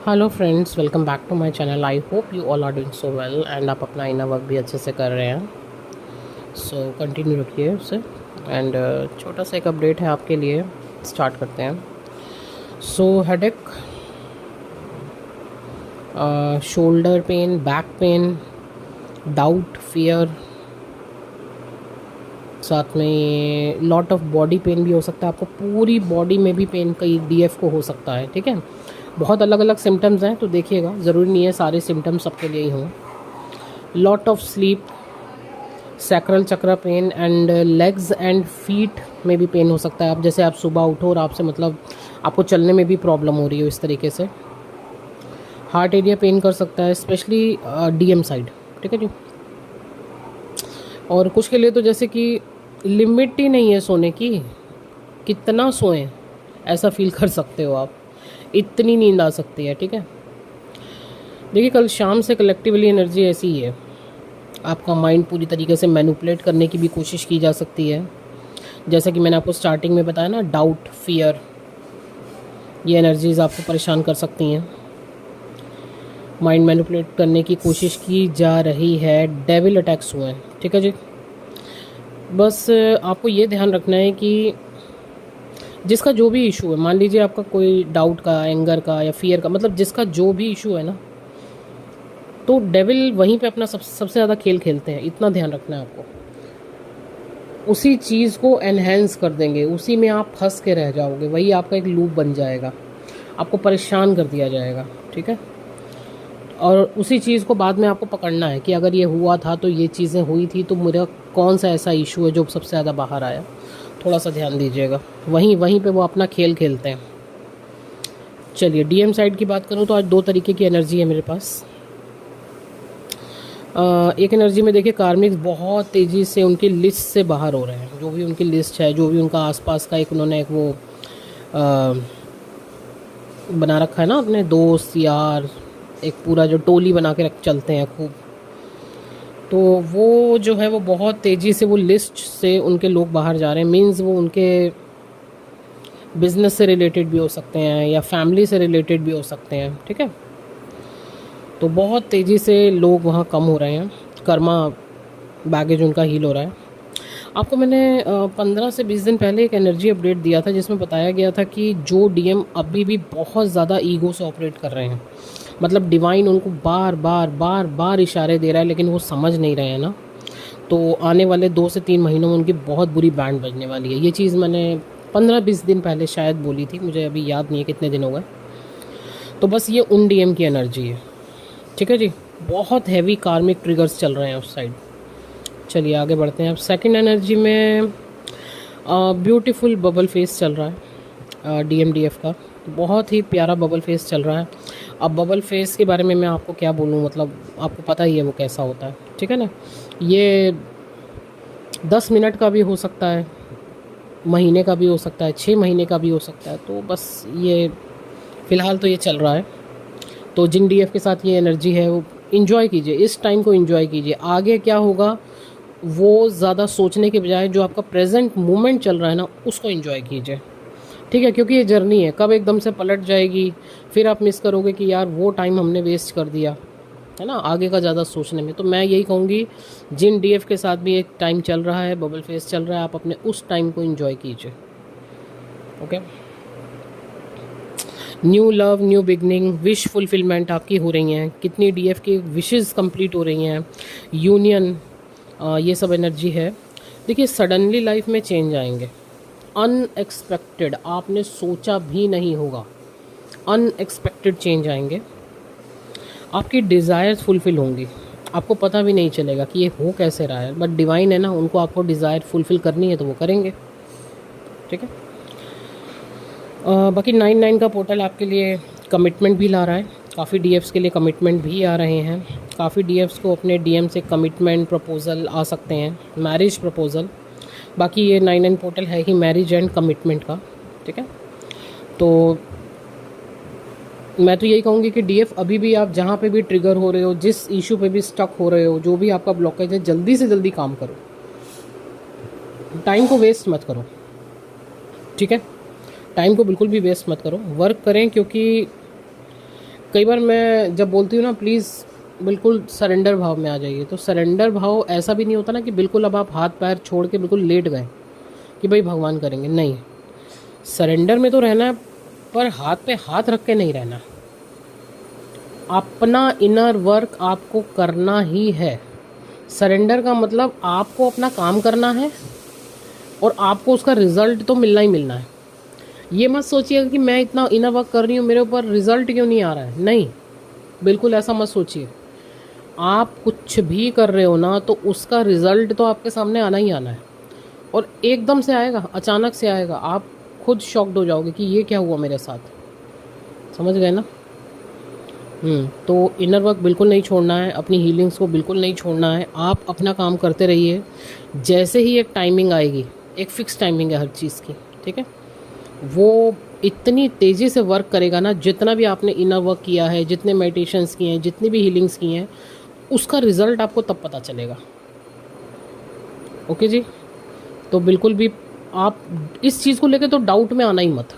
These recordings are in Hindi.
Hello friends, welcome back to my channel. I hope you all are doing so well and आप अपना इनर वर्क भी अच्छे से कर रहे हैं। सो कंटिन्यू रखिए उससे। एंड छोटा सा एक अपडेट है आपके लिए, स्टार्ट करते हैं। So headache, shoulder pain, back pain, doubt, fear, साथ में लॉट ऑफ बॉडी पेन भी हो सकता है। आपको पूरी बॉडी में भी पेन कई डीएफ को हो सकता है, ठीक है। बहुत अलग अलग सिम्टम्स हैं, तो देखिएगा, ज़रूरी नहीं है सारे सिम्टम्स सबके लिए ही हों। Lot of sleep, sacral chakra pain and legs and feet में भी पेन हो सकता है। आप जैसे आप सुबह उठो और आपसे मतलब आपको चलने में भी प्रॉब्लम हो रही हो इस तरीके से। हार्ट एरिया पेन कर सकता है, स्पेशली डीएम साइड, ठीक है जी। और कुछ के लिए तो जैसे कि लिमिट ही नहीं है सोने की, कितना सोएं ऐसा फील कर सकते हो आप, इतनी नींद आ सकती है, ठीक है। देखिए, कल शाम से कलेक्टिवली एनर्जी ऐसी ही है। आपका माइंड पूरी तरीके से मैनिपुलेट करने की भी कोशिश की जा सकती है। जैसा कि मैंने आपको स्टार्टिंग में बताया ना, डाउट, फियर, ये एनर्जीज़ आपको परेशान कर सकती हैं। माइंड मैनिपुलेट करने की कोशिश की जा रही है, डेविल अटैक्स हुए हैं, ठीक है जी। बस आपको ये ध्यान रखना है कि जिसका जो भी इशू है, मान लीजिए आपका कोई डाउट का, एंगर का या फियर का, मतलब जिसका जो भी इशू है ना, तो डेविल वहीं पे अपना सबसे ज़्यादा खेल खेलते हैं, इतना ध्यान रखना है आपको। उसी चीज़ को एनहेंस कर देंगे, उसी में आप फंस के रह जाओगे, वही आपका एक लूप बन जाएगा, आपको परेशान कर दिया जाएगा, ठीक है। और उसी चीज़ को बाद में आपको पकड़ना है कि अगर ये हुआ था तो ये चीज़ें हुई थी, तो मेरा कौन सा ऐसा इशू है जो सबसे ज़्यादा बाहर आया। थोड़ा सा ध्यान दीजिएगा, वहीं वहीं पे वो अपना खेल खेलते हैं। चलिए, डीएम साइड की बात करूँ तो आज दो तरीके की एनर्जी है मेरे पास। एक एनर्जी में देखिए, कार्मिक्स बहुत तेज़ी से उनकी लिस्ट से बाहर हो रहे हैं। जो भी उनकी लिस्ट है, जो भी उनका आसपास का एक उन्होंने एक वो बना रखा है ना, अपने दोस्त यार, एक पूरा जो टोली बना के रख चलते हैं खूब, तो वो जो है वो बहुत तेज़ी से वो लिस्ट से उनके लोग बाहर जा रहे हैं। मीन्स वो उनके बिजनेस से रिलेटेड भी हो सकते हैं या फैमिली से रिलेटेड भी हो सकते हैं, ठीक है। तो बहुत तेज़ी से लोग वहाँ कम हो रहे हैं, कर्मा बैगेज उनका हील हो रहा है। आपको मैंने 15 से 20 दिन पहले एक एनर्जी अपडेट दिया था, जिसमें बताया गया था कि जो डीएम अभी भी बहुत ज़्यादा ईगो से ऑपरेट कर रहे हैं, मतलब डिवाइन उनको बार बार बार बार इशारे दे रहा है, लेकिन वो समझ नहीं रहे हैं ना, तो आने वाले 2 से 3 महीनों में उनकी बहुत बुरी बैंड बजने वाली है। ये चीज़ मैंने 15-20 दिन पहले शायद बोली थी, मुझे अभी याद नहीं है कितने दिन हो गए। तो बस ये उन डीएम की एनर्जी है, ठीक है जी। बहुत हैवी कार्मिक ट्रिगर्स चल रहे हैं उस साइड। चलिए आगे बढ़ते हैं। अब सेकंड एनर्जी में ब्यूटीफुल बबल फेस चल रहा है, डीएमडीएफ का बहुत ही प्यारा बबल फेस चल रहा है। अब बबल फेस के बारे में मैं आपको क्या बोलूँ, मतलब आपको पता ही है वो कैसा होता है, ठीक है ना। ये 10 मिनट का भी हो सकता है, महीने का भी हो सकता है, 6 महीने का भी हो सकता है। तो बस ये फ़िलहाल तो ये चल रहा है। तो जिन डीएफ के साथ ये एनर्जी है वो इन्जॉय कीजिए, इस टाइम को इन्जॉय कीजिए। आगे क्या होगा वो ज़्यादा सोचने के बजाय जो आपका प्रेजेंट मोमेंट चल रहा है ना, उसको एंजॉय कीजिए, ठीक है। क्योंकि ये जर्नी है, कब एकदम से पलट जाएगी, फिर आप मिस करोगे कि यार वो टाइम हमने वेस्ट कर दिया, है ना, आगे का ज़्यादा सोचने में। तो मैं यही कहूँगी, जिन डीएफ के साथ भी एक टाइम चल रहा है, बबल फेस चल रहा है, आप अपने उस टाइम को एंजॉय कीजिए, okay. New love, new beginning, wish fulfilment आपकी हो रही हैं। कितनी डीएफ की विशेज़ कंप्लीट हो रही हैं, यूनियन, ये सब एनर्जी है। देखिए, सडनली लाइफ में चेंज आएंगे, अनएक्सपेक्टेड, आपने सोचा भी नहीं होगा, अनएक्सपेक्टेड चेंज आएंगे। आपकी डिज़ायर्स फुलफ़िल होंगी, आपको पता भी नहीं चलेगा कि ये हो कैसे रहा है, बट डिवाइन है ना, उनको आपको डिज़ायर फुलफ़िल करनी है तो वो करेंगे, ठीक है। बाकी 9-9 का पोर्टल आपके लिए कमिटमेंट भी ला रहा है। काफ़ी डीएफ्स के लिए कमिटमेंट भी आ रहे हैं। काफ़ी डीएफ्स को अपने डीएम से कमिटमेंट प्रपोज़ल आ सकते हैं, मैरिज प्रपोज़ल। बाकी ये 9-9 पोर्टल है ही मैरिज एंड कमिटमेंट का, ठीक है। तो मैं तो यही कहूँगी कि डीएफ अभी भी आप जहाँ पे भी ट्रिगर हो रहे हो, जिस इशू पे भी स्टक हो रहे हो, जो भी आपका ब्लॉकेज है, जल्दी से जल्दी काम करो, टाइम को वेस्ट मत करो, ठीक है। टाइम को बिल्कुल भी वेस्ट मत करो, वर्क करें, क्योंकि कई बार मैं जब बोलती हूँ ना प्लीज़ बिल्कुल सरेंडर भाव में आ जाइए, तो सरेंडर भाव ऐसा भी नहीं होता ना कि बिल्कुल अब आप हाथ पैर छोड़ के बिल्कुल लेट गए कि भाई भगवान करेंगे, नहीं। सरेंडर में तो रहना है, पर हाथ पे हाथ रख के नहीं रहना। अपना इनर वर्क आपको करना ही है। सरेंडर का मतलब आपको अपना काम करना है और आपको उसका रिज़ल्ट तो मिलना ही मिलना है। ये मत सोचिएगा कि मैं इतना इनर वर्क कर रही हूँ, मेरे ऊपर रिज़ल्ट क्यों नहीं आ रहा है, नहीं, बिल्कुल ऐसा मत सोचिए। आप कुछ भी कर रहे हो ना, तो उसका रिज़ल्ट तो आपके सामने आना ही आना है, और एकदम से आएगा, अचानक से आएगा। आप खुद शॉक्ड हो जाओगे कि ये क्या हुआ मेरे साथ, समझ गए ना। तो इनर वर्क बिल्कुल नहीं छोड़ना है, अपनी हीलिंग्स को बिल्कुल नहीं छोड़ना है। आप अपना काम करते रहिए। जैसे ही एक टाइमिंग आएगी, एक फ़िक्स टाइमिंग है हर चीज़ की, ठीक है, वो इतनी तेज़ी से वर्क करेगा ना, जितना भी आपने इनर वर्क किया है, जितने मेडिटेशंस किए हैं, जितनी भी हीलिंग्स की हैं, उसका रिज़ल्ट आपको तब पता चलेगा। ओके जी। तो बिल्कुल भी आप इस चीज़ को लेकर तो डाउट में आना ही मत,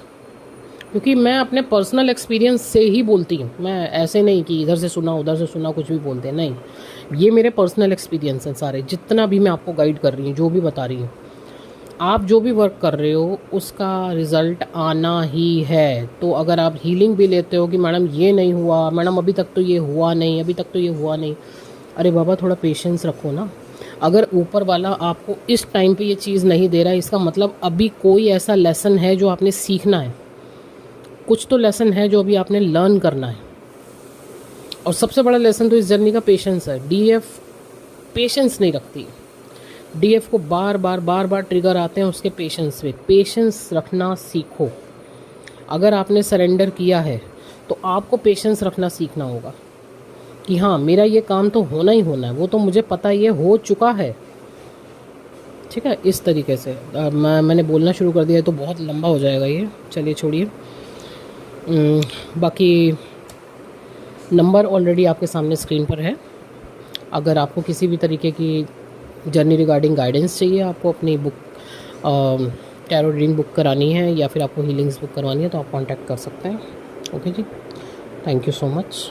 क्योंकि मैं अपने पर्सनल एक्सपीरियंस से ही बोलती हूँ। मैं ऐसे नहीं कि इधर से सुना उधर से सुना कुछ भी बोलते हैं, नहीं। ये मेरे पर्सनल एक्सपीरियंस हैं सारे, जितना भी मैं आपको गाइड कर रही हूँ, जो भी बता रही हूँ। आप जो भी वर्क कर रहे हो उसका रिज़ल्ट आना ही है। तो अगर आप हीलिंग भी लेते हो कि मैडम ये नहीं हुआ, मैडम अभी तक तो ये हुआ नहीं, अभी तक तो ये हुआ नहीं, अरे बाबा थोड़ा पेशेंस रखो ना। अगर ऊपर वाला आपको इस टाइम पे ये चीज़ नहीं दे रहा है, इसका मतलब अभी कोई ऐसा लेसन है जो आपने सीखना है, कुछ तो लेसन है जो अभी आपने लर्न करना है। और सबसे बड़ा लेसन तो इस जर्नी का पेशेंस है। डीएफ पेशेंस नहीं रखती। डीएफ को बार बार ट्रिगर आते हैं उसके पेशेंस पे। पेशेंस रखना सीखो। अगर आपने सरेंडर किया है तो आपको पेशेंस रखना सीखना होगा कि हाँ मेरा ये काम तो होना ही होना है, वो तो मुझे पता ये हो चुका है, ठीक है। इस तरीके से मैंने बोलना शुरू कर दिया है तो बहुत लंबा हो जाएगा ये, चलिए छोड़िए। बाकी नंबर ऑलरेडी आपके सामने स्क्रीन पर है। अगर आपको किसी भी तरीके की जर्नी रिगार्डिंग गाइडेंस चाहिए, आपको अपनी बुक टैरो रीडिंग बुक करानी है या फिर आपको हीलिंग्स बुक करवानी है, तो आप कांटेक्ट कर सकते हैं। Okay ji, thank you so much.